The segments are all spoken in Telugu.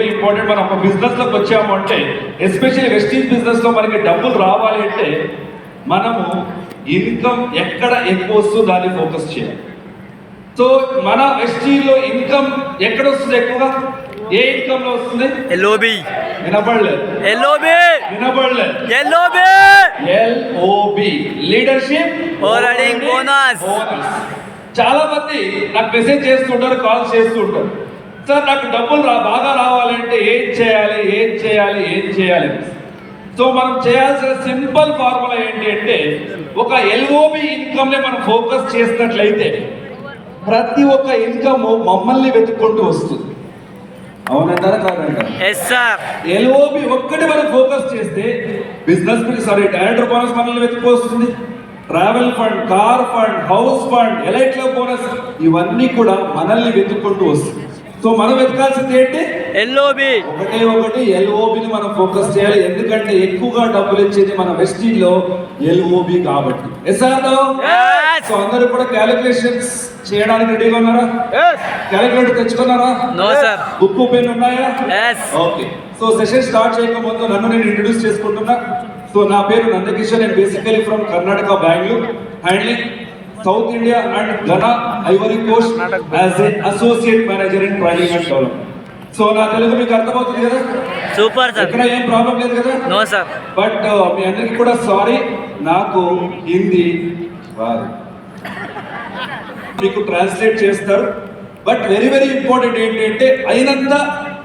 ఇంపార్టెంట్. మనం ఒక బిజినెస్ లోకి వచ్చాము అంటే, ఎస్పెషల్లీ వెస్టీజ్ బిజినెస్ లో మనకి డబ్బులు రావాలి అంటే మనము ఇన్కమ్ ఎక్కడ ఎక్కువ వస్తుందో దాన్ని ఫోకస్ చేయాలి. సో మన వెస్టీజ్ లో ఇన్కమ్ ఎక్కడ వస్తుంది ఎక్కువగా? ఏ ఇన్కమ్ లో వస్తుంది? ఎల్ఓబి వినపడలేదు. LOB leadership holding bonus. చాలా మంది నాకు మెసేజ్ చేస్తుంటారు, కాల్ చేస్తుంటారు, సార్ నాకు డబ్బులు బాగా రావాలంటే ఏం చేయాలి. సో మనం చేయాల్సిన సింపుల్ ఫార్ములా ఏంటి అంటే, ఒక ఎల్ఓబి ఇన్కమ్ ని మనం ఫోకస్ చేసినట్లయితే ప్రతి ఒక్క ఇన్కమ్ మమ్మల్ని వెతుక్కుంటూ వస్తుంది. అవునంటారా కాదంటారా? ఎల్ఓబి ఒక్కటి మనం ఫోకస్ చేస్తే బిజినెస్ డైరెక్టర్ బోనస్ మనల్ని వెతుక్కొస్తుంది, travel fund, car fund, house fund, elite bonus, ఇవన్నీ కూడా మనల్ని వెతుక్కుంటూ వస్తుంది. సో మనం వెతకాల్సింది ఏంటి? ఎల్ఓబి. ఒకటి ఎల్ఓబిని మనం ఫోకస్ చేయాలి. ఎందుకంటే ఎక్కువగా డబ్బులు ఇచ్చేది మన వెస్టీజ్ లో ఎల్ఓబి కాబట్టి. సో అందరూ కూడా క్యాలిక్యులేషన్స్ చేయడానికి రెడీగా ఉన్నారా? క్యాలిక్యులేటర్ తెచ్చుకున్నారా? No sir. బుక్ పెన్ ఉన్నాయా? ఓకే. సో సెషన్ స్టార్ట్ చేయక ముందు నన్ను నేను ఇంట్రడ్యూస్ చేసుకుంటున్నా. సో నా పేరు నందకిషోర్. నేను basically from Karnataka, Bengaluru, handling South India and Ghana, Ivory Coast as an associate manager in training and development. So నా తెలుగు మీకు అర్థమవుతుంది కదా? Super sir. ఇక్కడ ఏం ప్రాబ్లం లేదు కదా? No sir. బట్ మీ అందరికి కూడా సారీ, నాకు హిందీ రాదు. మీకు ట్రాన్స్లేట్ చేస్తారు. బట్ వెరీ ఇంపార్టెంట్ ఏంటంటే, అయినంత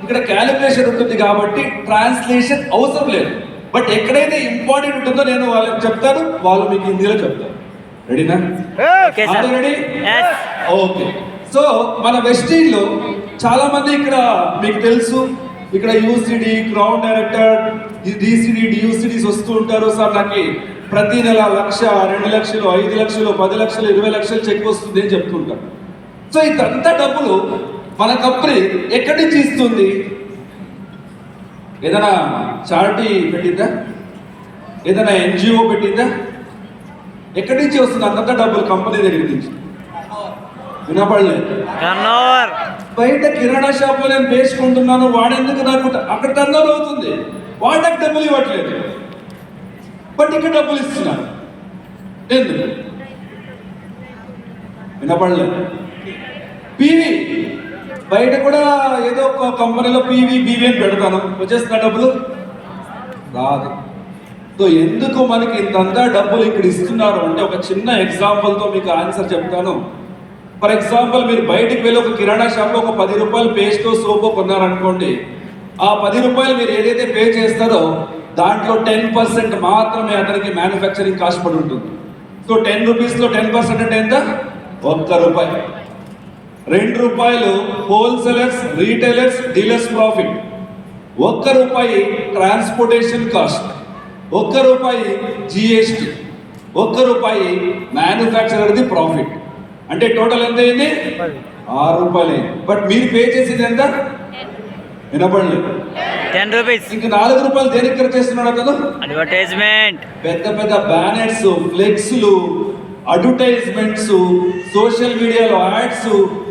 ఇక్కడ క్యాలిక్యులేషన్ ఉంటుంది కాబట్టి ట్రాన్స్లేషన్ అవసరం లేదు. బట్ ఎక్కడైతే ఇంపార్టెంట్ ఉంటుందో నేను వాళ్ళకి చెప్తాను, వాళ్ళు మీకు హిందీలో చెప్తారు. రెడీనా? రెడీ? ఓకే. సో మన వెస్టీజ్ లో చాలా మంది ఇక్కడ మీకు తెలుసు, ఇక్కడ యూసిడి, క్రౌన్ డైరెక్టర్, డిసిడి, డియూసిడీస్ వస్తూ ఉంటారు. సార్ నాకు ప్రతి నెల 1,00,000, 2,00,000, 5,00,000, 10,00,000, 20,00,000 చెక్ వస్తుంది అని చెప్తుంటారు. సో ఇదంతా డబ్బులు మన కంపెనీ ఎక్కడి నుంచి ఇస్తుంది? ఏదైనా చారిటీ పెట్టిందా? ఏదైనా ఎన్జిఓ పెట్టిందా? ఎక్కడి నుంచి వస్తుంది అంత డబ్బులు? కంపెనీ దగ్గర నుంచి. వినపడలేదు. బయట కిరాణా షాప్ లో నేను వేసుకుంటున్నాను, వాడెందుకు నాకు అక్కడ టర్న్ ఓవర్ అవుతుంది, వాడకు డబ్బులు ఇవ్వట్లేదు, బట్ ఇక్కడ డబ్బులు ఇస్తున్నారు ఎందుకు? వినపడలేదు. పీవీ బయట కూడా ఏదో ఒక కంపెనీలో పీవీ, బీవీ అని పెడతాను, వచ్చేస్తున్న డబ్బులు రాదు. సో ఎందుకు మనకి ఇంతంతా డబ్బులు ఇక్కడ ఇస్తున్నారు అంటే, ఒక చిన్న ఎగ్జాంపుల్తో మీకు ఆన్సర్ చెప్తాను. ఫర్ ఎగ్జాంపుల్, మీరు బయటికి వెళ్ళి ఒక కిరాణా షాప్లో ఒక 10 రూపాయలు పేస్టో సోపో కొన్నారనుకోండి. ఆ 10 రూపాయలు మీరు ఏదైతే పే చేస్తారో దాంట్లో 10% మాత్రమే అతనికి మ్యానుఫ్యాక్చరింగ్ కాస్ట్ పడి ఉంటుంది. సో 10 రూపీస్లో 10% అంటే ఎంత? 1 రూపాయి. 2 రూపాయలు హోల్సేలర్స్, రీటైలర్స్, డీలర్స్ ప్రాఫిట్. 1 రూపాయి ట్రాన్స్పోర్టేషన్ కాస్ట్, 1 రూపాయి జిఎస్టి, 1 రూపాయి మ్యానుఫ్యాక్చరర్ది ప్రాఫిట్. అంటే టోటల్ ఎంత అయింది? 6 రూపాయలు అయింది. బట్ మీరు పే చేసేది ఎంత? వినపడలేదు. 10 రూపీస్. ఇంక 4 రూపాయలు దేనికి ఖర్చు చేస్తున్నాడు అతను? అడ్వర్టైజ్మెంట్. పెద్ద బ్యానర్స్, ఫ్లెక్స్లు, అడ్వర్టైజ్మెంట్స్, సోషల్ మీడియాలో యాడ్స్,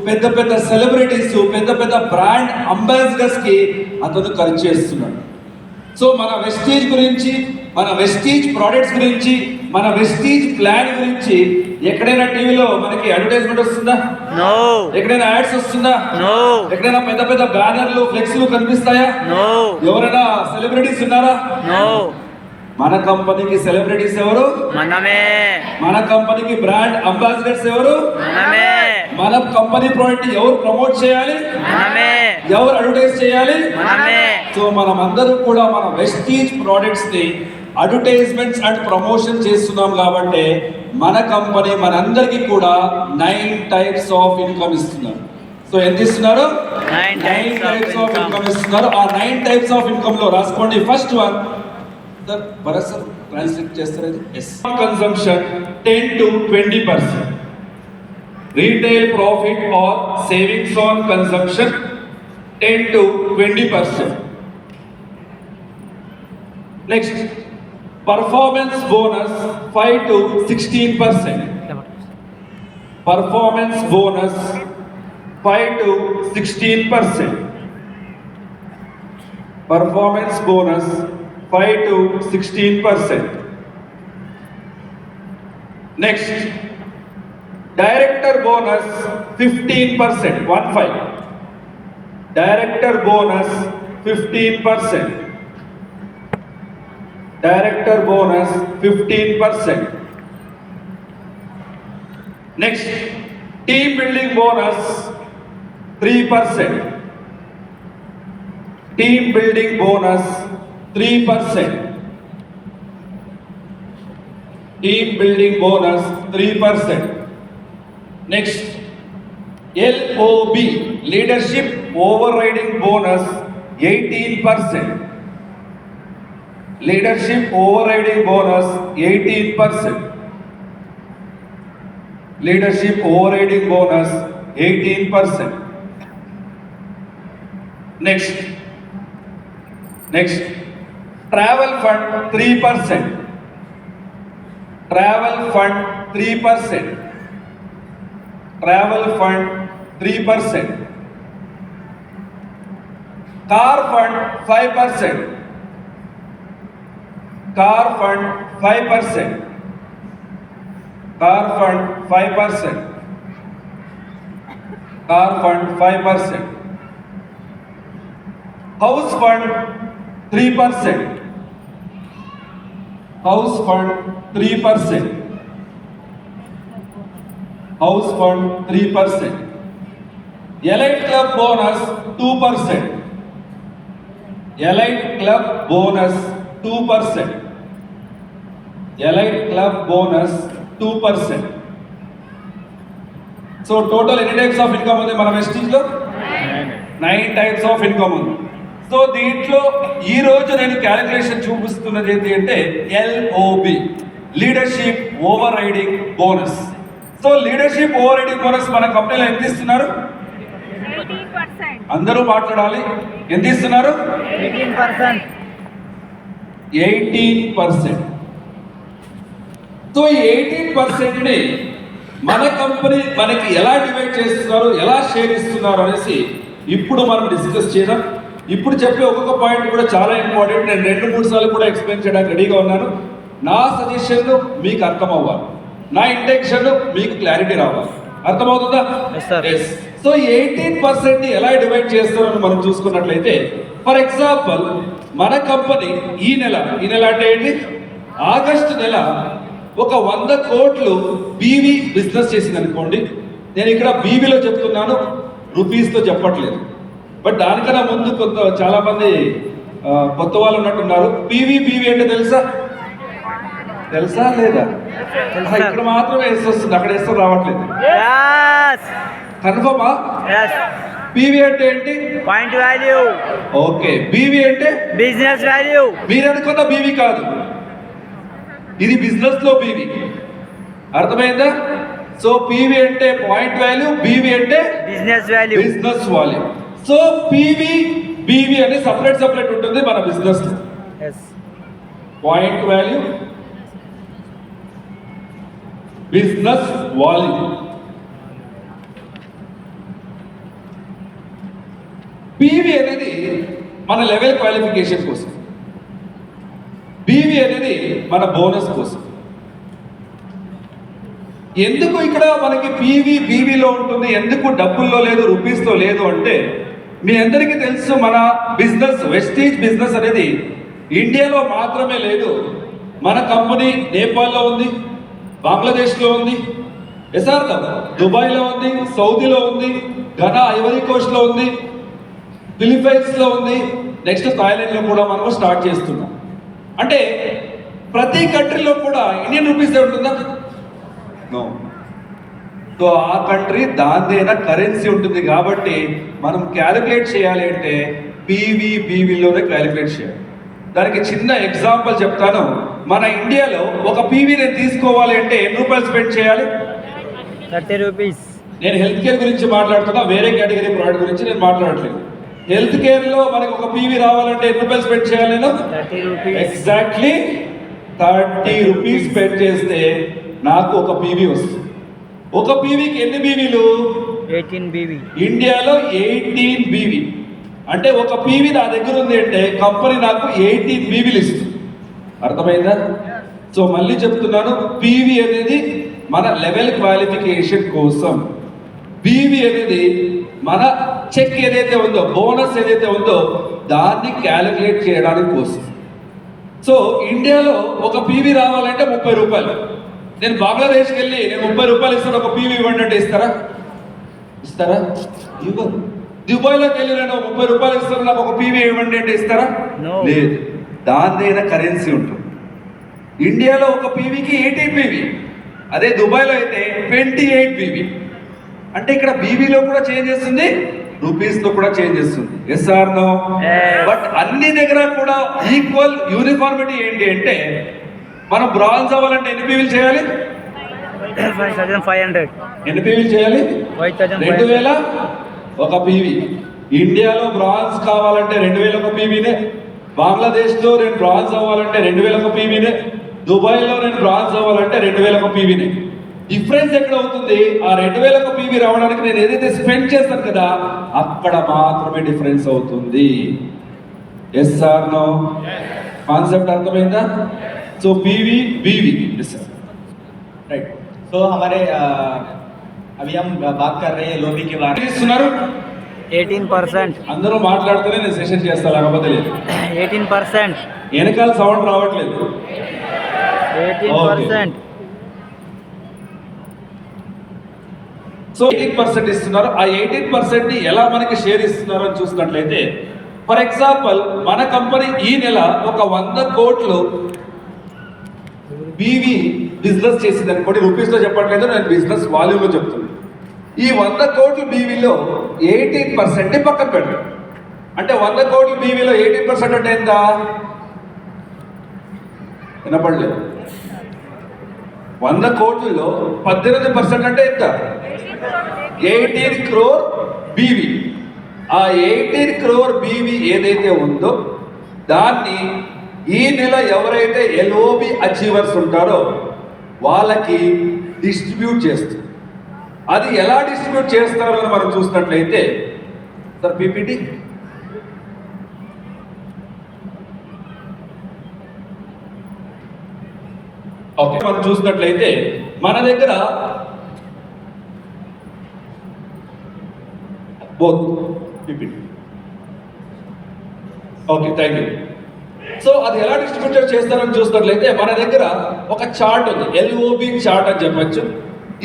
పెద్ద సెలబ్రిటీస్, పెద్ద బ్రాండ్ అంబాసిడర్స్ కి అతను ఖర్చు చేస్తున్నాడు. సో మన వెస్టీజ్ గురించి, మన వెస్టీజ్ ప్రొడక్ట్స్ గురించి, మన వెస్టీజ్ ప్లాన్ గురించి ఎక్కడైనా టీవీలో మనకి అడ్వర్టైజ్మెంట్ వస్తుందా? నో. ఎక్కడైనా యాడ్స్ వస్తుందా? నో. ఎక్కడైనా పెద్ద బ్యానర్లు, ఫ్లెక్స్లు కనిపిస్తాయా? నో. ఎవరైనా సెలబ్రిటీస్ ఉన్నారా? నో. మన కంపెనీకి సెలబ్రిటీస్ ఎవరు? మనమే. మన కంపెనీకి బ్రాండ్ అంబాసిడర్స్ ఎవరు? మనమే. మన కంపెనీ ప్రోడక్ట్ ఎవరు ప్రమోట్ చేయాలి? మనమే. ఎవరు అడ్వర్టైజ్ చేయాలి? మనమే. సో మనం అందరూ కూడా మన వెస్టీజ్ ప్రొడక్ట్స్ ని అడ్వర్టైజ్మెంట్స్ అండ్ ప్రమోషన్ చేస్తున్నాం కాబట్టి మన కంపెనీ మనందరికీ కూడా 9 టైప్స్ ఆఫ్ ఇన్కమ్ ఇస్తున్నారు. సో ఎంత ఇస్తున్నారు? 9 టైప్స్ ఆఫ్ ఇన్కమ్ ఇస్తున్నారు. ఆ 9 టైప్స్ ఆఫ్ ఇన్కమ్ లో రాసుకోండి. First one, Bharat sir translate చేస్తారు. Consumption 10 to 20%. Retail profit or savings on consumption 10 to 20%. Next, performance bonus 5 to 16%. Performance bonus 5 to 16%. performance bonus 5 to 16%. Next, director bonus 15%, 15. Director bonus 15%. Director bonus 15%. Next, team building bonus 3%. Team building bonus 3%. Team building bonus 3%. Next, LOB, leadership overriding bonus 18%. Leadership overriding bonus 18%. Leadership overriding bonus 18%. Next, travel fund 3%. Travel fund 3%. Travel fund 3%. Car fund 5%. Car fund 5%. Car fund 5%. Car fund 5%. House fund 3%. House fund 3%. House fund 3%. Elite club bonus 2%. Elite club bonus 2%. Elite club bonus 2%. So total any types of income ఉంది మన వెస్టీజ్ లో 9 types of income ఉంది. సో దీంట్లో ఈ రోజు నేను క్యాలిక్యులేషన్ చూపిస్తున్నది ఏంటి అంటే LOB, leadership over riding bonus. So leadership over riding bonus మన కంపెనీలో ఎంత ఇస్తున్నారు? 18%. అందరూ మాట్లాడాలి. ఎంత ఇస్తున్నారు? 18%. 18%. సో ఈ 18% ని మన కంపెనీ మనకి ఎలా డివైడ్ చేస్తున్నారు, ఎలా షేర్ ఇస్తున్నారు అనేసి ఇప్పుడు మనం డిస్కస్ చేద్దాం. ఇప్పుడు చెప్పే ఒక్కొక్క పాయింట్ కూడా చాలా ఇంపార్టెంట్. నేను 2-3 సార్లు కూడా ఎక్స్ప్లెయిన్ చేయడానికి రెడీగా ఉన్నాను. నా సజెషన్ మీకు అర్థం అవ్వాలి, నా ఇంటెన్షన్ మీకు క్లారిటీ రావాలి. అర్థమవుతుందా? Yes, sir. సో 18% ని ఎలా డివైడ్ చేస్తారని మనం చూసుకున్నట్లయితే, ఫర్ ఎగ్జాంపుల్ మన కంపెనీ ఈ నెల అంటే ఏంటి, ఆగస్టు నెల ఒక 100 కోట్లు బీవీ బిజినెస్ చేసింది అనుకోండి. నేను ఇక్కడ బీవీలో చెప్తున్నాను, రూపీస్తో చెప్పట్లేదు. బట్ దానికన్నా ముందు చాలా మంది కొత్త వాళ్ళు ఉన్నట్టున్నారు. బీవీ అంటే తెలుసా లేదా? తెలుసు. ఇక్కడ మాత్రమే వేసి వస్తుంది, అక్కడ వేస్తే రావట్లేదు. Yes. కన్ఫర్మా? Yes. బీవీ అంటే ఏంటి? Point value. ఓకే, బీవీ అంటే Business value. మీరు అనుకున్న బీవీ కాదు, ఇది బిజినెస్ లో బీవీ. అర్థమైందా? సో పీవీ అంటే పాయింట్ వాల్యూ, బీవీ అంటే Business value. Business value. So PV BV అని సపరేట్ ఉంటుంది మన బిజినెస్ లో. Yes. Point value, business value. PV అనేది మన లెవెల్ క్వాలిఫికేషన్ కోసం, బీవీ అనేది మన బోనస్ కోసం. ఎందుకు ఇక్కడ మనకి పీవీ బీవీలో ఉంటుంది, ఎందుకు డబ్బుల్లో లేదు, రూపీస్తో లేదు అంటే, మీ అందరికీ తెలుసు మన బిజినెస్, వెస్టీజ్ బిజినెస్ అనేది ఇండియాలో మాత్రమే లేదు. మన కంపెనీ నేపాల్లో ఉంది, బంగ్లాదేశ్లో ఉంది, ఎస్ఆర్ దుబాయ్లో ఉంది, సౌదీలో ఉంది, ఘనా ఐవరీ కోస్ట్లో ఉంది, ఫిలిప్పైన్స్లో ఉంది, నెక్స్ట్ థాయిలాండ్లో కూడా మనం స్టార్ట్ చేస్తున్నాం. అంటే ప్రతి కంట్రీలో కూడా ఇండియన్ రూపీస్ ఉంటుందా? నో. సో ఆ కంట్రీ దానిదైనా కరెన్సీ ఉంటుంది కాబట్టి మనం క్యాలిక్యులేట్ చేయాలి అంటే పీవీ బీవీలోనే క్యాలిక్యులేట్ చేయాలి. దానికి చిన్న ఎగ్జాంపుల్ చెప్తాను. మన ఇండియాలో ఒక పీవీ నేను తీసుకోవాలి అంటే ఎన్ని రూపాయలు స్పెండ్ చేయాలి? 30 rupees. నేను హెల్త్ కేర్ గురించి మాట్లాడుతున్నా, వేరే కేటగిరీ ప్రోడక్ట్ గురించి నేను మాట్లాడట్లేదు. హెల్త్ కేర్ లో మనకి ఒక పీవీ రావాలంటే ఎన్ని రూపాయలు స్పెండ్ చేయాలి? నేను 30 rupees. ఎగ్జాక్ట్లీ 30 రూపీస్ స్పెండ్ చేస్తే నాకు ఒక పీవీ వస్తుంది. ఒక పీవీకి ఎన్ని బీవీలు? 18 BV. ఇండియాలో 18 బీవీ. అంటే ఒక పీవీ నా దగ్గర ఉంది అంటే కంపెనీ నాకు 18 పీవీలు ఇస్తుంది. అర్థమైందా? సో మళ్ళీ చెప్తున్నాను, పీవీ అనేది మన లెవెల్ క్వాలిఫికేషన్ కోసం, పీవీ అనేది మన చెక్ ఏదైతే ఉందో, బోనస్ ఏదైతే ఉందో దాన్ని క్యాలిక్యులేట్ చేయడానికి కోసం. సో ఇండియాలో ఒక పీవీ రావాలంటే 30 రూపాయలు. నేను బంగ్లాదేశ్కి వెళ్ళి నేను 30 రూపాయలు ఇస్తాను, ఒక పీవీ ఇవ్వండి అంటే ఇస్తారా? ఇవ్వరు. దుబాయ్లోకి వెళ్ళి నేను 30 రూపాయలు ఇస్తాను, నాకు ఒక పీవీ ఇవ్వండి అంటే ఇస్తారా? No. లేదు. దానిదైనా కరెన్సీ ఉంటుంది. ఇండియాలో ఒక పీవీకి 18 పీవీ, అదే దుబాయ్లో అయితే 28 పీవీ. అంటే ఇక్కడ బీవీలో కూడా చేంజ్ చేస్తుంది, రూపీస్లో కూడా చేంజ్ చేస్తుంది. Yes or no? Yes. But అన్ని దగ్గర కూడా ఈక్వల్ యూనిఫార్మిటీ ఏంటి అంటే, మనం బ్రాంజ్ అవ్వాలంటే ఎన్ని పీవీలు చేయాలి? 5,500. ఎన్ని పీవీలు చేయాలి? 5,500. 2000 ఒక పీవీ. ఇండియాలో బ్రాంజ్ కావాలంటే 2000 ఒక పీవీనే. బంగ్లాదేశ్లో నేను బ్రాంజ్ అవ్వాలంటే 2000 ఒక పీవీనే. దుబాయ్లో నేను బ్రాంజ్ అవ్వాలంటే 2000 ఒక పీవీనే. డిఫరెన్స్ ఎక్కడ అవుతుంది? ఆ 2000 ఒక పీవీ రావడానికి నేను ఏదైతే స్పెండ్ చేస్తాను కదా, అక్కడ మాత్రమే డిఫరెన్స్ అవుతుంది. Yes or no? కాన్సెప్ట్ అర్థమైందా? So PV BV. Yes sir, right. तो हमारे अभी हम बात कर रहे हैं लोबी के बारे में. ఇస్తున్నారు 18%. అందరూ మాట్లాడితేనే నేను సెషన్ చేస్తాను, లేకపోతే లేదు. 18%. వెనకాల సౌండ్ రావట్లేదు. 18%. సో 18% ఇస్తున్నారు. ఆ 18% ని ఎలా మనకి షేర్ ఇస్తున్నారు అని చూసినట్లయితే, ఫర్ ఎగ్జాంపుల్ మన కంపెనీ ఈ నెల ఒక 100 కోట్లు బీవీ బిజినెస్ చేసింది అనుకోండి. రూపీస్లో చెప్పట్లేదు, నేను బిజినెస్ వాల్యూమ్లో చెప్తున్నాను. ఈ 100 కోట్ల బీవీలో 18% ని పక్కన పెడతాం. అంటే 100 కోట్ల బీవీలో 18% అంటే ఎంత? వినపడలేదు. 100 కోట్లలో 18% అంటే ఎంత? 18 crore బీవీ. ఆ 18 crore బీవీ ఏదైతే ఉందో దాన్ని ఈ నెల ఎవరైతే ఎల్ఓబి అచీవర్స్ ఉంటారో వాళ్ళకి డిస్ట్రిబ్యూట్ చేస్తారు. అది ఎలా డిస్ట్రిబ్యూట్ చేస్తారో అని మనం చూసినట్లయితే, సార్ పీపీటీ ఓకే, మనం చూసినట్లయితే మన దగ్గర both PPT. Okay, thank you. So అది ఎలా డిస్ట్రిబ్యూట్ చేస్తారని చూసినట్లయితే మన దగ్గర ఒక చార్ట్ ఉంది, ఎల్ఓబి చార్ట్ అని చెప్పచ్చు.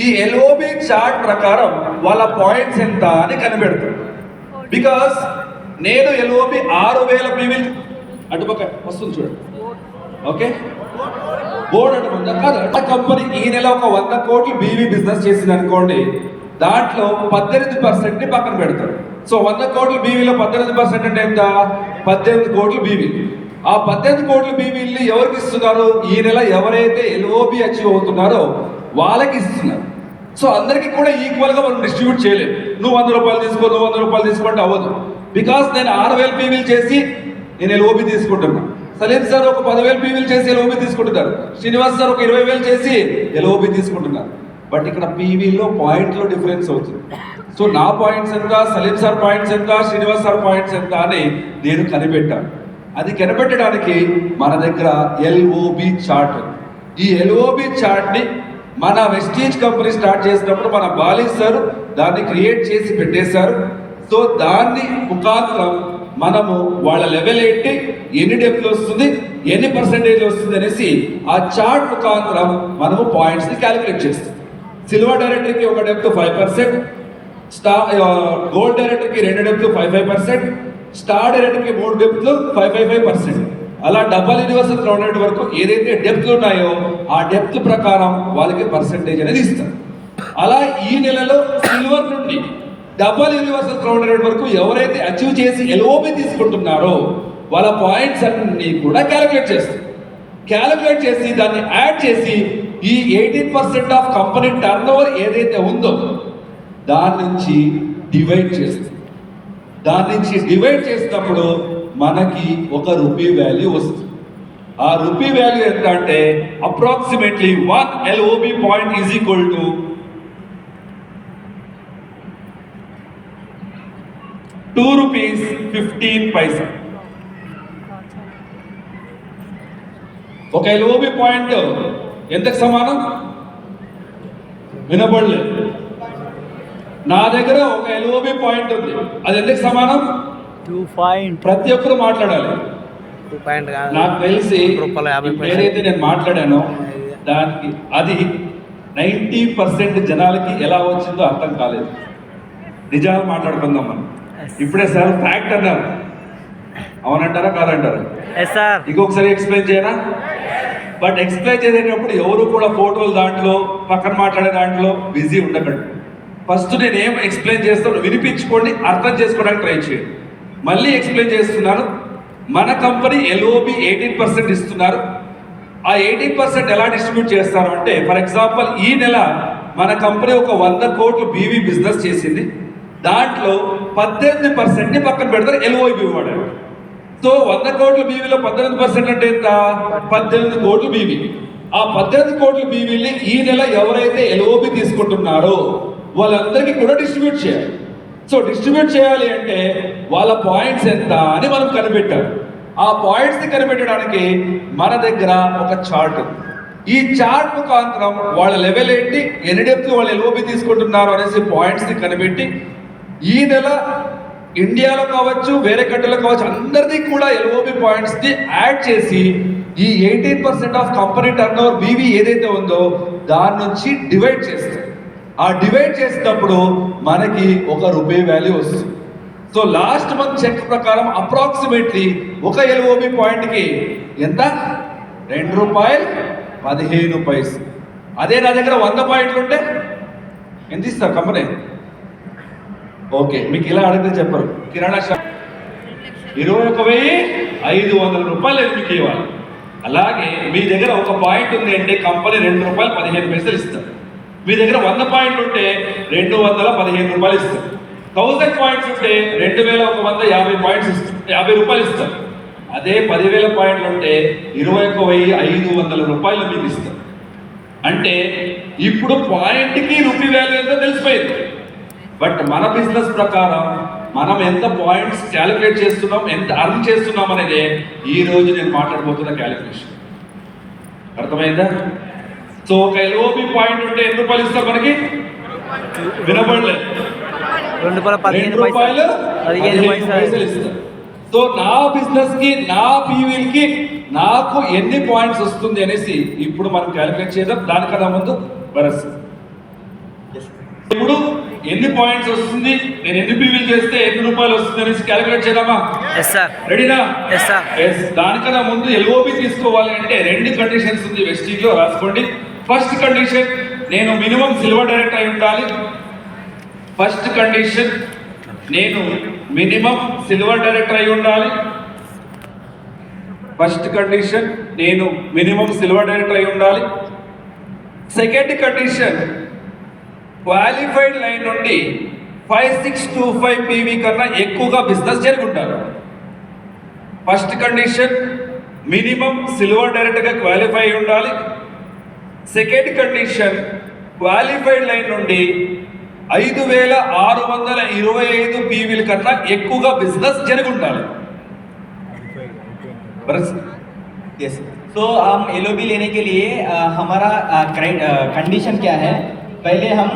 ఈ ఎల్ఓబి చార్ట్ ప్రకారం వాళ్ళ పాయింట్స్ ఎంత అని కనిపెడతారు. బికాస్ నేను ఎల్ఓబి 6000 పీవీలు అటుపక్క వస్తుంది చూడండి. ఓకే, బోర్డు అటుకుందా కాదు. అట్లా కంపెనీ ఈ నెల ఒక 100 కోట్లు బీవీ బిజినెస్ చేసింది అనుకోండి, దాంట్లో 18% ని పక్కన పెడతారు. సో 100 కోట్ల బీవీలో 18% అంటే ఎంత? 18 కోట్ల బీవీ. ఆ 18 కోట్ల బీవీల్ని ఎవరికి ఇస్తున్నారు? ఈ నెల ఎవరైతే ఎల్ఓబి అచీవ్ అవుతున్నారో వాళ్ళకి ఇస్తున్నారు. సో అందరికీ కూడా ఈక్వల్గా మనం డిస్ట్రిబ్యూట్ చేయలేము. నువ్వు 100 రూపాయలు తీసుకో, నువ్వు 100 రూపాయలు తీసుకుంటే అవ్వదు. బికాస్ నేను 6000 పీవీలు చేసి నేను ఎల్ఓబి తీసుకుంటున్నాను. సలీం సార్ ఒక 10,000 పీవీలు చేసి ఎల్ఓబి తీసుకుంటున్నారు. శ్రీనివాస్ సార్ ఒక 20,000 చేసి ఎల్ఓబి తీసుకుంటున్నారు. బట్ ఇక్కడ పీవీలో పాయింట్లో డిఫరెన్స్ అవుతుంది. సో నా పాయింట్స్ ఎంత, సలీం సార్ పాయింట్స్ ఎంత, శ్రీనివాస్ సార్ పాయింట్స్ ఎంత అని నేను కనిపెట్టాను. అది కనిపెట్టడానికి మన దగ్గర ఎల్ఓబి చార్ట్. ఈ ఎల్ఓబి చార్ట్ని మన వెస్టీజ్ కంపెనీ స్టార్ట్ చేసినప్పుడు మన బాలీ సార్ దాన్ని క్రియేట్ చేసి పెట్టేశారు. సో దాన్ని ముఖాంతరం మనము వాళ్ళ లెవెల్ ఏంటి, ఎన్ని డెప్త్ వస్తుంది, ఎన్ని పర్సెంటేజ్ వస్తుంది అనేసి ఆ చార్ట్ ముఖాంతరం మనము పాయింట్స్ని క్యాలిక్యులేట్ చేస్తాం. సిల్వర్ డైరెక్టరీకి ఒక డెప్త్ 5%, గోల్డ్ డైరెక్టరీకి 2 డెప్త్ 5%, స్టార్ డైరెక్టర్కి 3 డెప్త్లు 5%. అలా డబల్ యూనివర్సల్ క్రౌడెడ్ వరకు ఏదైతే డెప్త్లు ఉన్నాయో ఆ డెప్త్ ప్రకారం వాళ్ళకి పర్సెంటేజ్ అనేది ఇస్తారు. అలా ఈ నెలలో సిల్వర్ నుండి డబల్ యూనివర్సల్ క్రౌడెడ్ వరకు ఎవరైతే అచీవ్ చేసి ఎల్ఓబి తీసుకుంటున్నారో వాళ్ళ పాయింట్స్ అన్ని కూడా క్యాలిక్యులేట్ చేస్తారు. క్యాలిక్యులేట్ చేసి దాన్ని యాడ్ చేసి ఈ 18% ఆఫ్ కంపెనీ టర్న్ ఓవర్ ఏదైతే ఉందో దాని నుంచి డివైడ్ చేస్తుంది. దాని నుంచి డివైడ్ చేసినప్పుడు మనకి ఒక రూపీ వాల్యూ వస్తుంది. ఆ రూపీ వాల్యూ ఎంత అంటే approximately 1 LOB point is equal to ₹2.15. ఒక ఎల్ఓబి పాయింట్ ఎంతకు సమానం? వినబడలేదు. నా దగ్గర ఒక ఎల్ఓబి పాయింట్ ఉంది, అది ఎందుకు సమానం? 2 ప్రతి ఒక్కరు మాట్లాడాలి. కాదు, నాకు తెలిసి ₹50 ఏదైతే నేను మాట్లాడానో దానికి అది 90% జనాలకి ఎలా వచ్చిందో అర్థం కాలేదు. నిజాలు మాట్లాడుకుందాం మనం. ఇప్పుడే సార్ ఫ్యాక్ట్ అన్నారు, అవునంటారా కాదంటారా? Yes sir. ఇంకొకసారి ఎక్స్ప్లెయిన్ చేయనా? బట్ ఎక్స్ప్లెయిన్ చేసేటప్పుడు ఎవరు కూడా ఫోటోలు దాంట్లో పక్కన మాట్లాడే దాంట్లో బిజీ ఉండకండి. ఫస్ట్ నేను ఏం ఎక్స్ప్లెయిన్ చేస్తాను వినిపించుకోండి, అర్థం చేసుకోవడానికి ట్రై చేయండి. మళ్ళీ ఎక్స్ప్లెయిన్ చేస్తున్నాను. మన కంపెనీ ఎల్ఓబి 18% ఇస్తున్నారు. ఆ 18% ఎలా డిస్ట్రిబ్యూట్ చేస్తారు అంటే, ఫర్ ఎగ్జాంపుల్ ఈ నెల మన కంపెనీ ఒక 100 కోట్లు బీవీ బిజినెస్ చేసింది. దాంట్లో 18%ని పక్కన పెడతారు ఎల్ఓబి వాడారు. సో 100 కోట్ల బీవీలో 18% అంటే ఎంత? 18 కోట్లు బీవీ. ఆ 18 కోట్ల బీవీని ఈ నెల ఎవరైతే ఎల్ఓబి తీసుకుంటున్నారో వాళ్ళందరికీ కూడా డిస్ట్రిబ్యూట్ చేయాలి. సో డిస్ట్రిబ్యూట్ చేయాలి అంటే వాళ్ళ పాయింట్స్ ఎంత అని మనం కనిపెట్టాలి. ఆ పాయింట్స్ ని కనిపెట్టడానికి మన దగ్గర ఒక చార్ట్. ఈ చార్ట్ ముఖాంతరం వాళ్ళ లెవెల్ ఏంటి, ఎన్ని డెప్త్ వాళ్ళు ఎల్ఓబి తీసుకుంటున్నారు అనేసి పాయింట్స్ ని కనిపెట్టి ఈ నెల ఇండియాలో కావచ్చు వేరే కంట్రీలో కావచ్చు అందరిది కూడా ఎల్ఓబి పాయింట్స్ ని యాడ్ చేసి ఈ 18% of company turnover BV ఏదైతే ఉందో దాని నుంచి డివైడ్ చేస్తారు. ఆ డివైడ్ చేసినప్పుడు మనకి ₹1 వాల్యూ వస్తుంది. సో లాస్ట్ మంత్ చెక్ ప్రకారం అప్రాక్సిమేట్లీ ఒక ఎల్ఓబి పాయింట్కి ఎంత? ₹2.15. అదే నా దగ్గర 100 పాయింట్లు ఉంటే ఎంత ఇస్తారు కంపెనీ? ఓకే, మీకు ఇలా అడిగితే చెప్పరు. కిరాణా షాప్ ₹21,500 మీకు ఇవ్వాలి. అలాగే మీ దగ్గర ఒక పాయింట్ ఉంది అంటే కంపెనీ ₹2.15 ఇస్తారు. మీ దగ్గర 100 పాయింట్లు ఉంటే ₹215 ఇస్తారు. 1000 పాయింట్స్ ఉంటే 2150 పాయింట్స్ ఇస్తారు, ₹50 ఇస్తారు. అదే 10,000 పాయింట్లు ఉంటే ₹21,500 మీకు ఇస్తారు. అంటే ఇప్పుడు పాయింట్కి రూపీ వాల్యూ ఎంతో తెలిసిపోయింది. బట్ మన బిజినెస్ ప్రకారం మనం ఎంత పాయింట్స్ క్యాలిక్యులేట్ చేస్తున్నాం, ఎంత అర్న్ చేస్తున్నాం అనేది ఈ రోజు నేను మాట్లాడబోతున్న క్యాలిక్యులేషన్. అర్థమైందా? సో ఒక ఎల్ఓబి పాయింట్ ఉంటే ఎన్ని రూపాయలు ఇస్తారు మనకి? వినపడలేదు. ₹2.15 ఇస్తారు. సో నా బిజినెస్ కి, నా పీవీలకి నాకు ఎన్ని పాయింట్స్ వస్తుంది అనేసి ఇప్పుడు మనం క్యాలిక్యులేట్ చేద్దాం. దానికన్నా ముందు వరస్ ఇప్పుడు ఎన్ని పాయింట్స్ వస్తుంది, నేను ఎన్ని పీవీలు చేస్తే ఎన్ని రూపాయలు వస్తుంది అనేసి క్యాలిక్యులేట్ చేద్దామా? రెడీనా? దానికన్నా ముందు ఎల్ఓబి తీసుకోవాలి అంటే 2 కండిషన్స్ ఉంది. వెస్టీజ్ లో రాసుకోండి. ఫస్ట్ కండిషన్, నేను మినిమం సిల్వర్ డైరెక్ట్ అయి ఉండాలి. ఫస్ట్ కండిషన్, నేను మినిమం సిల్వర్ డైరెక్టర్ అయి ఉండాలి. ఫస్ట్ కండిషన్, నేను మినిమం సిల్వర్ డైరెక్టర్ అయి ఉండాలి. సెకండ్ కండిషన్, క్వాలిఫైడ్ లైన్ నుండి 5625 పీవీ కన్నా ఎక్కువగా బిజినెస్ జరిగి ఉండాలి. ఫస్ట్ కండిషన్, మినిమం సిల్వర్ డైరెక్టర్గా క్వాలిఫై అయి ఉండాలి. సెకండ్ కండిషన్, క్వాలిఫైడ్ లైన్ నుండి 5625 పీవీల కన్నా ఎక్కువగా బిజినెస్ జరిగి ఉండాలి. यस, तो हम एलओबी लेने के लिए हमारा कंडीशन क्या है? पहले हम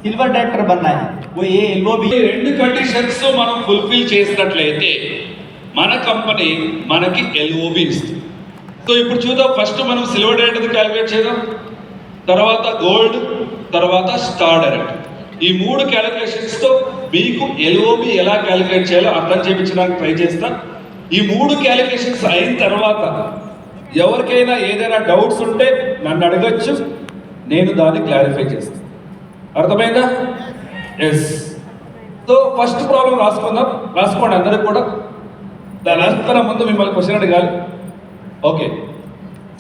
सिल्वर डायरेक्टर बनना है. वो ये एलओबी 2 కండిషన్స్ మనం ఫుల్ఫిల్ చేసినట్లయితే మన కంపెనీ మనకి ఎల్ఓబి ఇస్తుంది. సో ఇప్పుడు చూద్దాం. ఫస్ట్ మనం సిల్వర్ డైరెక్టర్ క్యాలిక్యులేట్ చేద్దాం, తర్వాత గోల్డ్, తర్వాత స్టార్ డైరెక్టర్. ఈ 3 క్యాలిక్యులేషన్స్ తో మీకు ఎల్ఓబి ఎలా క్యాలిక్యులేట్ చేయాలో అర్థం చేయించడానికి ట్రై చేస్తాను. ఈ 3 క్యాలిక్యులేషన్స్ అయిన తర్వాత ఎవరికైనా ఏదైనా డౌట్స్ ఉంటే నన్ను అడగచ్చు, నేను దాన్ని క్లారిఫై చేస్తాను. అర్థమైందా? ఎస్. సో ఫస్ట్ ప్రాబ్లం రాసుకుందాం. రాసుకోండి అందరూ కూడా. దాని రాసుకున్న ముందు మిమ్మల్ని క్వశ్చన్ అడగాలి. ఓకే,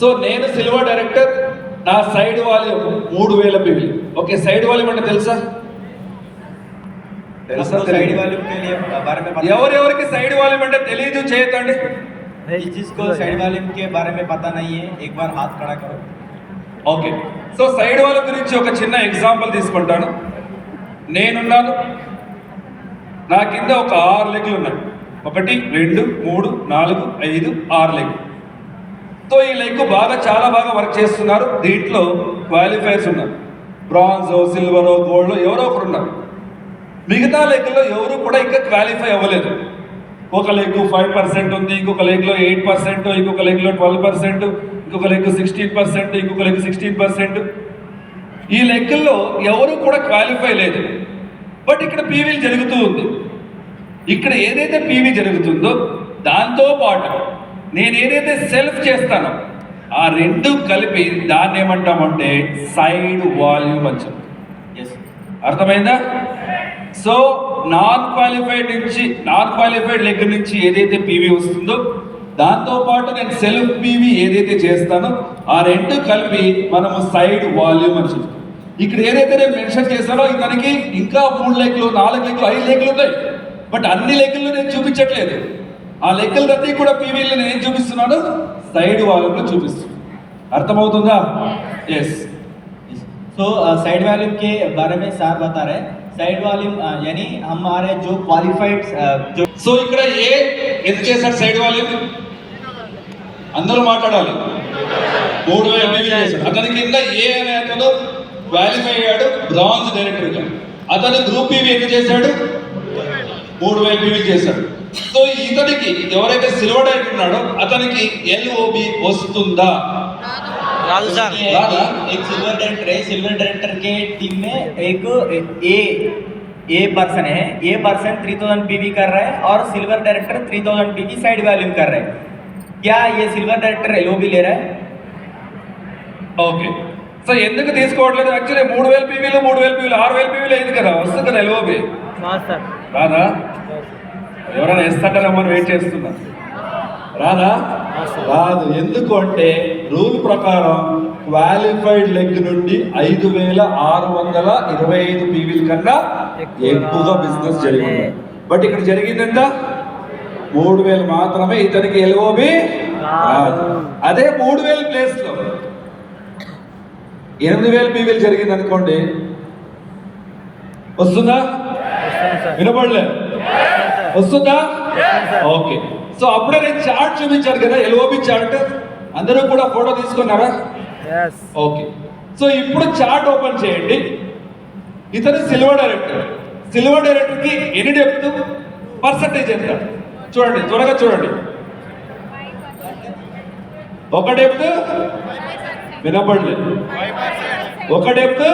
సో నేను సిల్వర్ డైరెక్టర్, నా side volume 3000 PV. Okay, side volume అంటే తెలుసా? साइड वॉल्यूम के लिए बारे में ఎవరెవరికి సైడ్ వాల్యూమ్ అంటే తెలియదు చేయతండి. जिसको साइड वॉल्यूम के बारे में पता नहीं है एक बार हाथ खड़ा करो. ఓకే, సో సైడ్ వాల్యూమ్ గురించి ఒక చిన్న ఎగ్జాంపుల్ తీసుకుంటాను. నేనున్నాను, నా కింద ఒక 6 లెగ్లు ఉన్నాయి. 1 2 3 4 5 6 లెగ్. సో ఈ లెగ్ చాలా బాగా వర్క్ చేస్తున్నారు. దీంట్లో క్వాలిఫైర్స్ ఉన్నారు. బ్రాంజ్, సిల్వర్, గోల్డ్ ఎవరో ఒకరు ఉన్నారు. మిగతా లెగ్లో ఎవరు కూడా ఇంకా క్వాలిఫై అవ్వలేదు. ఒక లెగ్ 5% ఉంది, ఇంకొక లెగ్లో 8%, ఇంకొక లెగ్లో 12%, ఇంకొక లెగ్ 16%, ఇంకొక లెగ్ 16%. ఈ లెక్కల్లో ఎవరు కూడా క్వాలిఫై లేదు. బట్ ఇక్కడ పీవీలు జరుగుతూ ఉంది. ఇక్కడ ఏదైతే పీవీ జరుగుతుందో దాంతో పాటు నేను ఏదైతే సెల్ఫ్ చేస్తానో ఆ రెండు కలిపి దాన్ని ఏమంటామంటే సైడ్ వాల్యూమ్ అని చెప్తాం. Yes. అర్థమైందా? సో నాన్ క్వాలిఫైడ్ లెగ్ నుంచి ఏదైతే పీవీ వస్తుందో దాంతో పాటు నేను సెల్ఫ్ పీవీ ఏదైతే చేస్తానో ఆ రెండు కలిపి మనము సైడ్ వాల్యూమ్ అని చెప్తాం. ఇక్కడ ఏదైతే నేను మెన్షన్ చేశానో దానికి ఇంకా 3 లెగ్లు, 4 లెగ్లు, 5 లెగ్లు ఉన్నాయి. బట్ అన్ని లెగ్లు నేను చూపించట్లేదు. ఆ లెక్కలన్నీ కూడా పీవీలు నేను ఏం చూపిస్తున్నాను? సైడ్ వాల్యూమ్లో చూపిస్తున్నాను. అర్థమవుతుందా? ఎస్. So साइड वॉल्यूम के बारे में सर बता रहे हैं. साइड वॉल्यूम यानी हमारे जो क्वालिफाइड जो సో ఇక్కడ ఏ ఎంత చేశాడు సైడ్ వాల్యూమ్? అందరూ మాట్లాడాలి. 3000 పీవీ చేశాడు. అతని కింద ఏ అనే అతను క్వాలిఫై అయ్యాడు బ్రాంజ్ డైరెక్టర్గా. అతను గ్రూప్ పీవీ ఎంత చేశాడు? 3000 పీవీ చేశాడు. సో ఇతనికి ఎవరైతే సిల్వర్ డైరెక్టర్ ఉన్నాడో అతనికి ఎల్ఓబి వస్తుందా? राजू सर एक सिल्वर डायरेक्टर है. सिल्वर डायरेक्टर के टीम में एक ए पर्सन है. ए पर्सन 3000 पीवी कर रहा है और silver director 3000 PV side volume कर रहा है. क्या ये सिल्वर डायरेक्टर एलओबी ले रहा है? ఓకే. సో ఎందుకు తీసుకోవట్లేదు? యాక్చువల్లీ 3000 పీవీలు 6000 పీవీలు అయింది కదా, వస్తుంది కదా ఎల్ఓబి. सर రాదా? ఎవరైనా ఇస్తాంటారేమో అని వెయిట్ చేస్తున్నా. రాదా? రాదు. ఎందుకు అంటే రూల్ ప్రకారం క్వాలిఫైడ్ లెగ్ నుండి 5625 పీవీల కన్నా ఎక్కువగా బిజినెస్ జరిగింది. బట్ ఇక్కడ జరిగిందంట 3000 మాత్రమే. ఇతనికి ఎల్ఓబి రాదు. అదే 3000 ప్లేస్ లో 8000 పీవీలు జరిగింది అనుకోండి, వస్తుందా? వినపడలే? వస్తుందా? ఓకే. సో అప్పుడే నేను చార్ట్ చూపించాను కదా, ఎల్ఓబి చార్ట్. అందరూ కూడా ఫోటో తీసుకున్నారా? ఓకే. సో ఇప్పుడు చార్ట్ ఓపెన్ చేయండి. ఇతను సిల్వర్ డైరెక్టర్. సిల్వర్ డైరెక్టర్ కి ఎన్ని డెప్త్, పర్సంటేజ్ ఎంత చూడండి, త్వరగా చూడండి. ఒక డెప్త్ వినపడలేదు. ఒక డెప్త్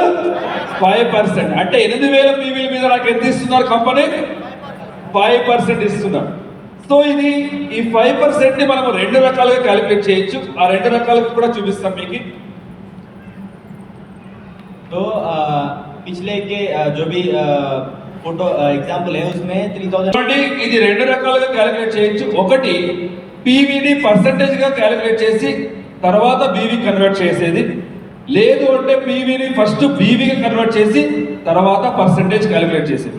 5%. అంటే 8000 పీవీల మీద నాకు ఎంత ఇస్తున్నారు కంపెనీ? 5% ఇస్తున్నారు. సో ఇది ఈ 5% ని మనం 2 రకాలుగా క్యాలిక్యులేట్ చేయొచ్చు. ఆ 2 రకాలుగా కూడా చూపిస్తాం మీకు. तो पिछले के जो भी फोटो एग्जांपल है उसमें 3000 చూడండి, ఇది 2 రకాలుగా క్యాలిక్యులేట్ చేయొచ్చు. ఒకటి పీవీని పర్సంటేజ్ గా క్యాలిక్యులేట్ చేసి తర్వాత బీవీ కన్వర్ట్ చేసేది. లేదు అంటే పీవీని ఫస్ట్ బీవీగా కన్వర్ట్ చేసి తర్వాత పర్సంటేజ్ క్యాలిక్యులేట్ చేసేది.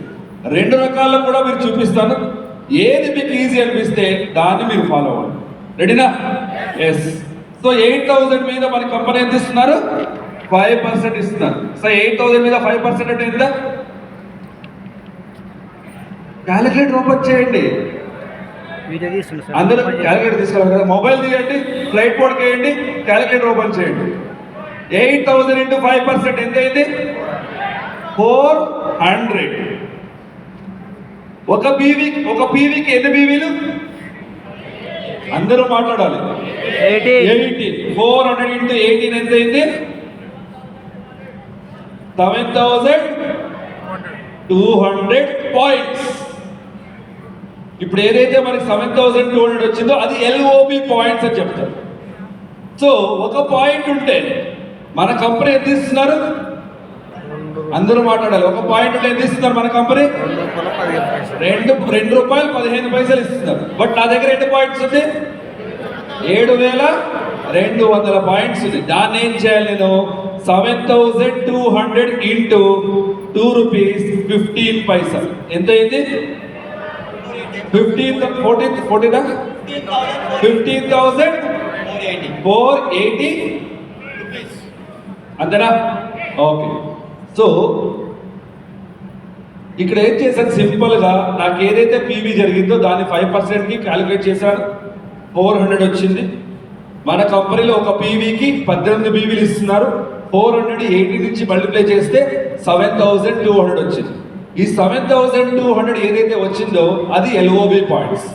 2 రకాల్లో కూడా మీరు చూపిస్తాను. ఏది మీకు ఈజీ అనిపిస్తే దాన్ని మీరు ఫాలో అవ్వండి. రెడీనా? ఎస్. సో 8000 మీద మన కంపెనీ ఎంత ఇస్తున్నారు? 5% ఇస్తున్నారు. సో 8000 మీద 5% అంటే ఎంత? క్యాలిక్యులేటర్ ఓపెన్ చేయండి. అందరూ క్యాలిక్యులేటర్ తీసుకోవాలి కదా, మొబైల్ తీయండి, ఫ్లైట్ బోర్డ్ వేయండి, క్యాలిక్యులేటర్ ఓపెన్ చేయండి. 8000 ఇంటూ 5% ఎంత అయింది? 400. ఒక పీవీకి ఎన్ని పీవీలు? అందరూ మాట్లాడాలి. 80. 400 ఇంటూ 18 ఎంత అయింది? 7200 పాయింట్స్. ఇప్పుడు ఏదైతే మనకి 7200 వచ్చిందో అది ఎల్ఓబి పాయింట్స్ అని చెప్తారు. సో ఒక పాయింట్ ఉంటే మన కంపెనీ ఎంత ఇస్తున్నారు? అందరూ మాట్లాడాలి. ఒక పాయింట్ ఉంటే ఎంత ఇస్తున్నారు మన కంపెనీ? ₹2.15 ఇస్తున్నారు. బట్ నా దగ్గర ఎన్ని పాయింట్స్ ఉంది? 7200 పాయింట్స్ ఉంది. దాన్ని ఏం చేయాలి నేను? 7200 ఇంటూ ₹2.15 ఎంత అయింది? 15,480 అంతేనా? ఓకే. సో ఇక్కడ ఏం చేశాను సింపుల్ గా నాకు ఏదైతే పీవీ జరిగిందో దాన్ని 5% కి క్యాలిక్యులేట్ చేశాను. 400 వచ్చింది. మన కంపెనీలో ఒక పీవీకి 18 పీవీలు ఇస్తున్నారు. 480 నుంచి మల్టిప్లై చేస్తే 7200 వచ్చింది. ఈ 7200 ఏదైతే వచ్చిందో అది ఎల్ఓబి పాయింట్స్.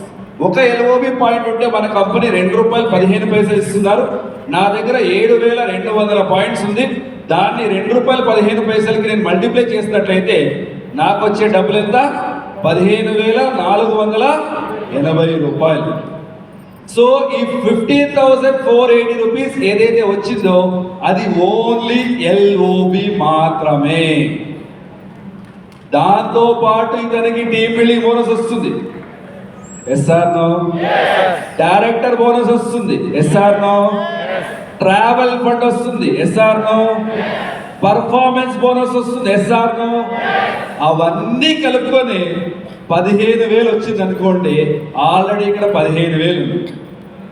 ఒక ఎల్ఓబి పాయింట్ ఉంటే మన కంపెనీ ₹2.15 ఇస్తున్నారు. నా దగ్గర 7200 పాయింట్స్ ఉంది. దాన్ని ₹2.15కి నేను మల్టిప్లై చేసినట్లయితే నాకు వచ్చే డబ్బులు ఎంత? 15,480 రూపాయలు. సో ఈ 15,480 రూపీస్ ఏదైతే వచ్చిందో అది ఓన్లీ ఎల్ఓబి మాత్రమే. దాంతో పాటు ఇతనికి టీమ్ బిల్డింగ్ బోనస్ వస్తుంది. Yes or no? డైరెక్టర్ బోనస్ వస్తుంది. Yes or no? ట్రావెల్ ఫండ్ వస్తుంది. Yes or no? పర్ఫార్మెన్స్ బోనస్ వస్తుంది. Yes or no? అవన్నీ కలుపుకొని 15,000 వచ్చింది అనుకోండి. ఆల్రెడీ ఇక్కడ 15,000.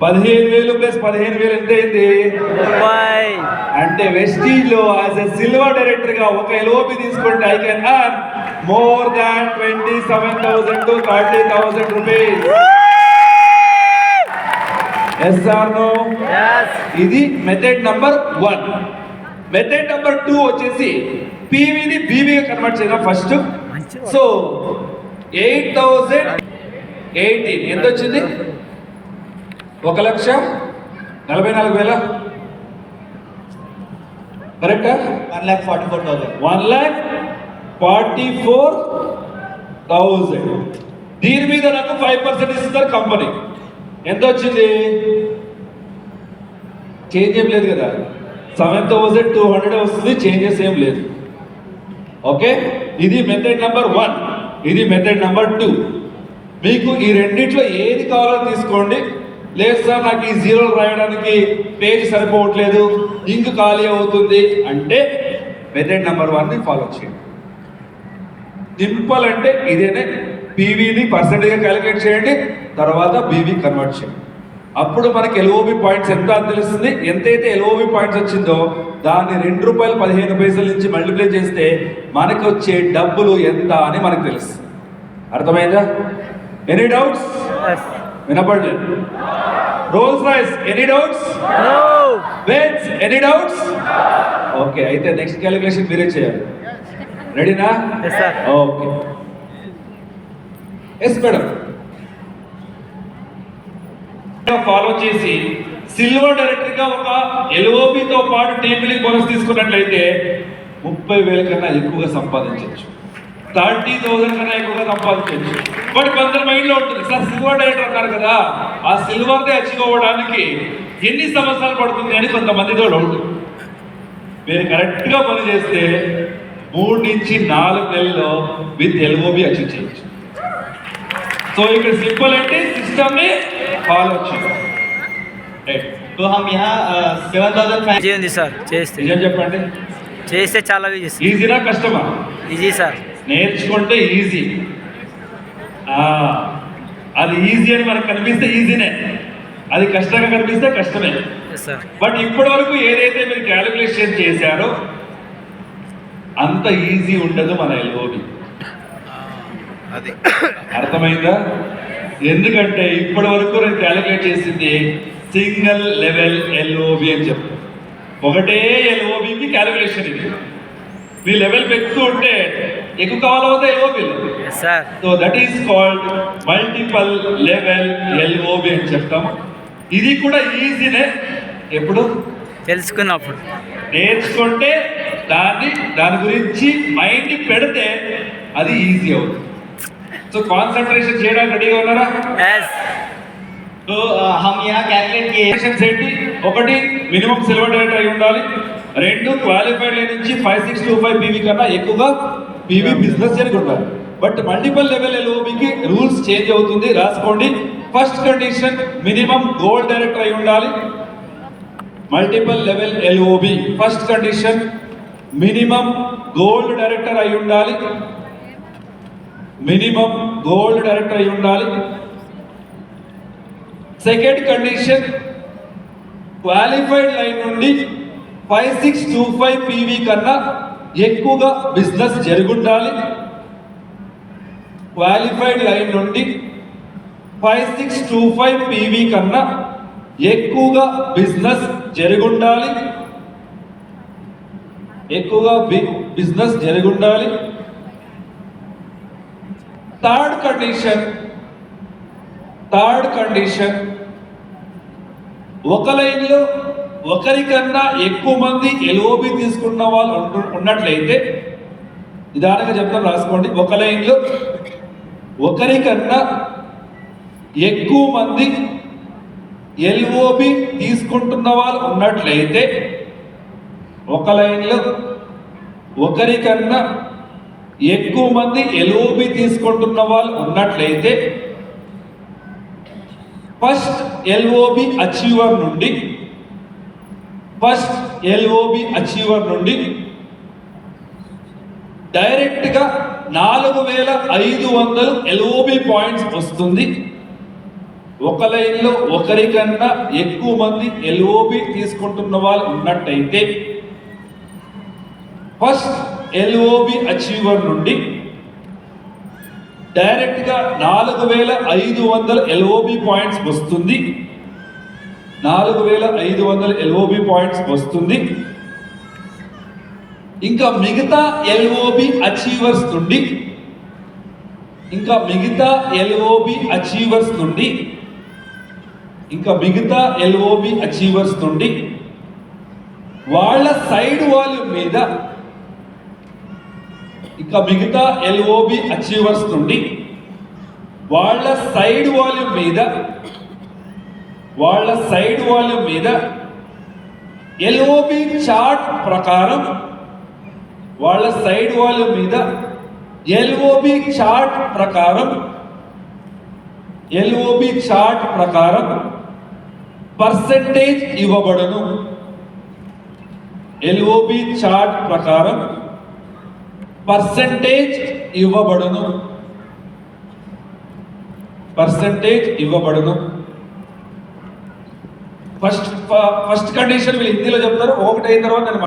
15,000 ప్లస్ 15,000 ఎంత అయింది? అంటే వెస్టీజ్ లో యాజ్ ఎ సిల్వర్ డైరెక్టర్ గా ఒక ఎల్ఓపి తీసుకుంటే I can earn more than 27,000 to 30,000 rupees. Yes or no? ఇది మెథడ్ నంబర్ 1. మెథడ్ నంబర్ 2 వచ్చేసి పీవీని బీవీగా కన్వర్ట్ చేద్దాం ఫస్ట్. సో 8,018 ఎంత వచ్చింది? 1,44,000 కరెక్టా? 1,44,000. 1,44,000. దీని మీద నాకు 5% ఇస్తారు కంపెనీ. ఎంత వచ్చింది? చేంజ్ ఏం లేదు కదా, 7,200 వస్తుంది. చేంజెస్ ఏం లేదు. ఓకే, ఇది మెథడ్ నెంబర్ 1. ఇది మెథడ్ నెంబర్ 2. మీకు ఈ రెండిట్లో ఏది కావాలో తీసుకోండి. లేదు సార్ నాకు ఈ జీరోలు రాయడానికి పేజ్ సరిపోవట్లేదు, ఇంక్ ఖాళీ అవుతుంది అంటే మెథడ్ నెంబర్ 1ని ఫాలో చేయండి. సింపుల్ అంటే ఇదేనే. పీవీని పర్సెంటేజ్గా క్యాలిక్యులేట్ చేయండి, తర్వాత బీవీ కన్వర్ట్ చేయండి. అప్పుడు మనకి ఎల్ఓబి పాయింట్స్ ఎంత అని తెలుస్తుంది. ఎంతైతే ఎల్ఓబి పాయింట్స్ వచ్చిందో దాన్ని ₹2.15 నుంచి మల్టిప్లై చేస్తే మనకి వచ్చే డబ్బులు ఎంత అని మనకు తెలుసు. అర్థమైందా? Any doubts? వినపడలేదు. Rolls Royce any doubts? Benz any doubts? Okay, అయితే నెక్స్ట్ క్యాలిక్యులేషన్ మీరే చేయాలి. రెడీనా? ఓకే. Yes madam. ఫాలో చేసి సిల్వర్ డైరెక్టర్ గా ఒక ఎల్ఓబితో పాటు టీమ్ బిల్డింగ్ బోనస్ తీసుకున్నట్లయితే 30,000 కన్నా ఎక్కువగా సంపాదించవచ్చు. 30,000 కన్నా ఎక్కువగా సంపాదించవచ్చు. బట్ కొందరు మైండ్ లో ఉంటుంది, సార్ సిల్వర్ డైరెక్టర్ అన్నారు కదా, ఆ సిల్వర్ ని అచీవ్ అవ్వడానికి ఎన్ని సంవత్సరాలు పడుతుంది అని కొంతమందితో డౌట్. మీరు కరెక్ట్ గా పని చేస్తే 3 నుంచి 4 నెలల్లో విత్ ఎల్ఓబి అచీవ్ చేయొచ్చు. సో ఇక్కడ సింపుల్ అంటే సిస్టమ్ ని ఫాలో చేయాలి. तो हम यहाँ 7,500 ఉంది సార్. చేస్తే నిజం చెప్పండి, చేస్తే చాలా ఈజీనా కష్టమా? Easy sir. నేర్చుకుంటే ఈజీ. అది ఈజీ అని మనకు కనిపిస్తే ఈజీనే, అది కష్టంగా కనిపిస్తే కష్టమే. సార్ బట్ ఇప్పటి వరకు ఏదైతే మీరు క్యాలిక్యులేషన్ చేశారో అంత ఈజీ ఉండదు మన ఎల్ఓబి. అది అర్థమైందా? ఎందుకంటే ఇప్పటి వరకు నేను క్యాలిక్యులేట్ చేసింది సింగిల్ లెవెల్ ఎల్ఓబి అని చెప్పు. ఒకటే ఎల్ఓబికి క్యాలిక్యులేషన్ ఇది. మీ లెవెల్ పెంచుతూ ఉంటే ఎక్కువ కావాలవుతా ఎల్ఓబిలో. So that is called multiple level LOB అని చెప్తాము. ఇది కూడా ఈజీనే. ఎప్పుడు తెలుసుకున్నప్పుడు నేర్చుకుంటే దాని గురించి మైండ్ పెడితే అది ఈజీ అవుతుంది. సో కాన్సన్ట్రేషన్ చేయడానికి రెడీగా ఉన్నారా? तो हम यहाँ कैलकुलेट किए ఏంటి? 1 మినిమం సిల్వర్ డైరెక్టర్ అయి ఉండాలి. 2 క్వాలిఫైడ్ నుంచి 5625 పీవీ కన్నా ఎక్కువగా పీవీ బిజినెస్ జరిగి ఉండాలి. బట్ మల్టిపల్ లెవెల్ ఎల్ఓబికి రూల్స్ చేంజ్ అవుతుంది, రాసుకోండి. First condition minimum gold director అయి ఉండాలి. Multiple level LOB first condition minimum gold director అయి ఉండాలి. మినిమం గోల్డ్ డైరెక్టర్ అయి ఉండాలి. సెకండ్ కండిషన్ క్వాలిఫైడ్ లైన్ నుండి 5625 పీవీ కన్నా ఎక్కువగా బిజినెస్ జరుగుండాలి. క్వాలిఫైడ్ లైన్ నుండి 5625 పీవీ కన్నా ఎక్కువగా బిజినెస్ జరుగుండాలి. బిజినెస్ జరుగుండాలి. థర్డ్ కండిషన్ ఒక లైన్లో ఒకరికన్నా ఎక్కువ మంది ఎల్ఓబి తీసుకున్న వాళ్ళు ఉన్నట్లయితే, నిదానంగా చెప్తాను రాసుకోండి. ఒక లైన్లో ఒకరికన్నా ఎక్కువ మంది ఎల్ఓబి తీసుకుంటున్న వాళ్ళు ఉన్నట్లయితే, ఒక లైన్లో ఒకరికన్నా ఎక్కువ మంది ఎల్ఓబి తీసుకుంటున్న వాళ్ళు ఉన్నట్లయితే, ఫస్ట్ ఎల్ఓబి అచీవర్ నుండి డైరెక్ట్గా 4500 ఎల్ఓబి పాయింట్స్ వస్తుంది. ఒక లైన్లో ఒకరికన్నా ఎక్కువ మంది ఎల్ఓబి తీసుకుంటున్న వాళ్ళు ఉన్నట్టయితే, ఫస్ట్ ఎల్ఓబి అచీవర్ నుండి డైరెక్ట్గా 4500 ఎల్ఓబి పాయింట్స్ వస్తుంది. 4500 ఎల్ఓబి పాయింట్స్ వస్తుంది. ఇంకా మిగతా ఎల్ఓబి అచీవర్స్ నుండి వాళ్ళ సైడ్ వాల్యూమ్ మీద ఎల్ఓబి చార్ట్ ప్రకారం పర్సెంటేజ్ ఇవ్వబడును. ఫస్ట్ కండిషన్ వీళ్ళు హిందీలో చెప్తారు. ఒకటి అయిన తర్వాత నేను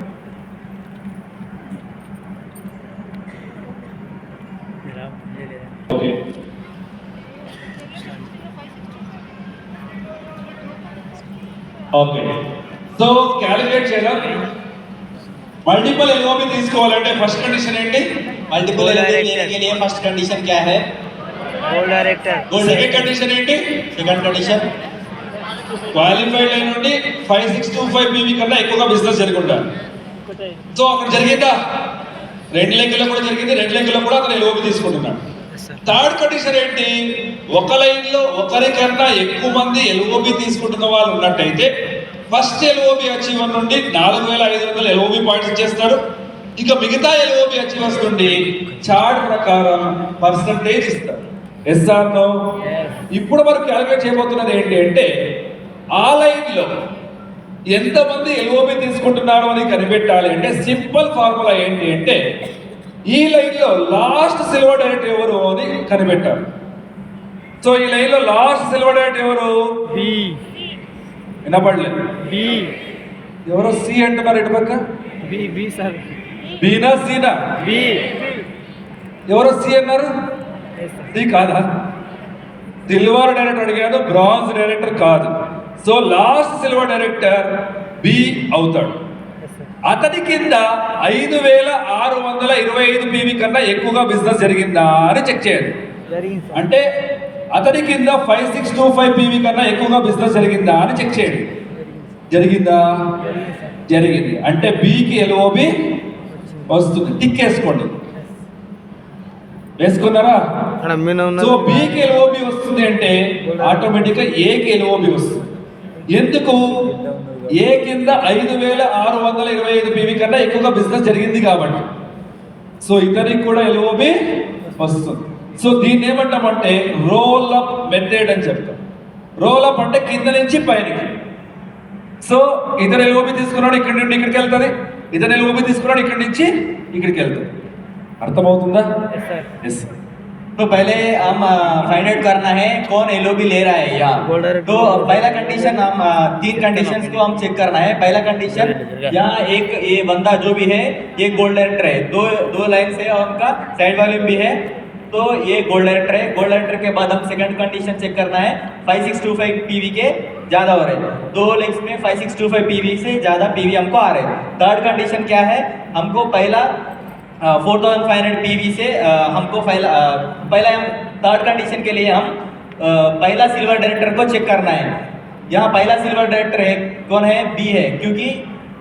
ఓకే. సో క్యాలిక్యులేట్ చేద్దాం. మల్టిపుల్ ఎల్ఓబి తీసుకోవాలంటే ఫస్ట్ కండిషన్ ఏంటి? मल्टीपल एलओबी लेने के लिए फर्स्ट कंडीशन क्या है? गोल डायरेक्टर. సెకండ్ కండిషన్ ఏంటి? सेकंड कंडीशन క్వాలిఫైడ్ లైన్ నుండి 5625 పీవీ కన్నా ఎక్కువగా బిజినెస్ జరిగి ఉండాలి. సో అక్కడ జరిగిందా? 2 లెక్కల్లో కూడా జరిగింది. 2 లెక్కల్లో కూడా అతను ఎల్ఓబి తీసుకుంటున్నాడు. థర్డ్ కండిషన్ ఏంటి? ఒక లైన్లో ఒకరికన్నా ఎక్కువ మంది ఎల్ఓబి తీసుకుంటున్న వాళ్ళు ఉన్నట్టయితే, ఫస్ట్ ఎల్ఓబి అచీవర్ నుండి 4500 ఎల్ఓబి పాయింట్స్ ఇచ్చేస్తాడు. ఇక మిగతా ఎల్ఓబి అచీవర్స్ నుండి చార్ట్ ప్రకారం పర్సంటేజ్ ఇస్తారు. Yes or no? ఇప్పుడు మనం క్యాలిక్యులేట్ చేయబోతున్నది ఏంటి అంటే, ఆ లైన్లో ఎంతమంది ఎల్ఓబి తీసుకుంటున్నారు అని కనిపెట్టాలి అంటే సింపుల్ ఫార్ములా ఏంటి అంటే, ఈ లైన్లో లాస్ట్ సిల్వర్ డైరెక్ట్ ఎవరు అని కనిపెట్టాలి. సో ఈ లైన్లో లాస్ట్ సిల్వర్ డైరెక్ట్ ఎవరు? వినపడలేదు. ఎవరో సి అంటున్నారు ఇటు పక్క. బీనా సీనా? ఎవరో సి అన్నారు. సి కాదా? సిల్వర్ డైరెక్టర్ అడిగాను, బ్రాంజ్ డైరెక్టర్ కాదు. So last silver director B అవుతాడు. అతని కింద 5625 పీవీ కన్నా ఎక్కువగా బిజినెస్ జరిగిందా అని చెక్ చేయాలి. అంటే అతని కింద 5625 పీవీ కన్నా ఎక్కువగా బిజినెస్ జరిగిందా అని చెక్ చేయండి. జరిగిందా? జరిగింది. అంటే బికి ఎల్ఓబి వస్తుంది. టిక్ వేసుకోండి. వేసుకున్నారా? సో బికి ఎల్ఓబి వస్తుంది అంటే ఆటోమేటిక్గా ఏకి ఎల్ఓబి వస్తుంది. ఎందుకు? ఏ కింద 5625 పీవీ కన్నా ఎక్కువగా బిజినెస్ జరిగింది కాబట్టి. సో ఇతనికి కూడా ఎల్ఓబి వస్తుంది. సో దీన్ని ఏమంటామంటే రోల్ అప్ మెథడ్ అని చెప్తాం. రోల్ అప్ అంటే కింద నుంచి పైనకి. సో ఇతను ఎల్ఓబి తీసుకున్నాడు, ఇక్కడి నుండి ఇక్కడికి వెళ్తుంది. ఇతను ఎల్ఓబి తీసుకున్నాడు, ఇక్కడి నుంచి ఇక్కడికి వెళ్తుంది. అర్థమవుతుందా? ఎస్. तो पहले हम फाइंड आउट करना है कौन एलओबी ले रहा है यहाँ. तो पहला कंडीशन हम 3 कंडीशंस को हम चेक करना है. पहला कंडीशन यहाँ एक ये बंदा जो भी है ये गोल्ड डायरेक्टर है. दो लाइन से उनका साइड वॉल्यूम भी है. तो ये गोल्ड डायरेक्टर है। गोल्ड डायरेक्टर के बाद हम सेकंड कंडीशन चेक करना है 5625 पीवी के ज्यादा हो रहे हैं, दो लेग्स में 5625 पीवी से ज्यादा पीवी हमको आ रहे हैं। थर्ड कंडीशन क्या है, हमको पहला 4500 पीवी से हमको पहला हम थर्ड कंडीशन के लिए हम पहला सिल्वर डायरेक्टर को चेक करना है। यहाँ पहला सिल्वर डायरेक्टर है कौन है, बी है, क्योंकि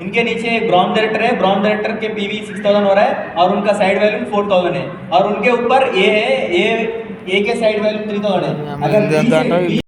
इनके नीचे एक ब्रॉन्ज डायरेक्टर है, ब्रॉन्ज डायरेक्टर के पीवी 6000 हो रहा है और उनका साइड वैल्यू 4000 है, और उनके ऊपर ए है, ए के साइड वैल्यू 3000 है। अगर B से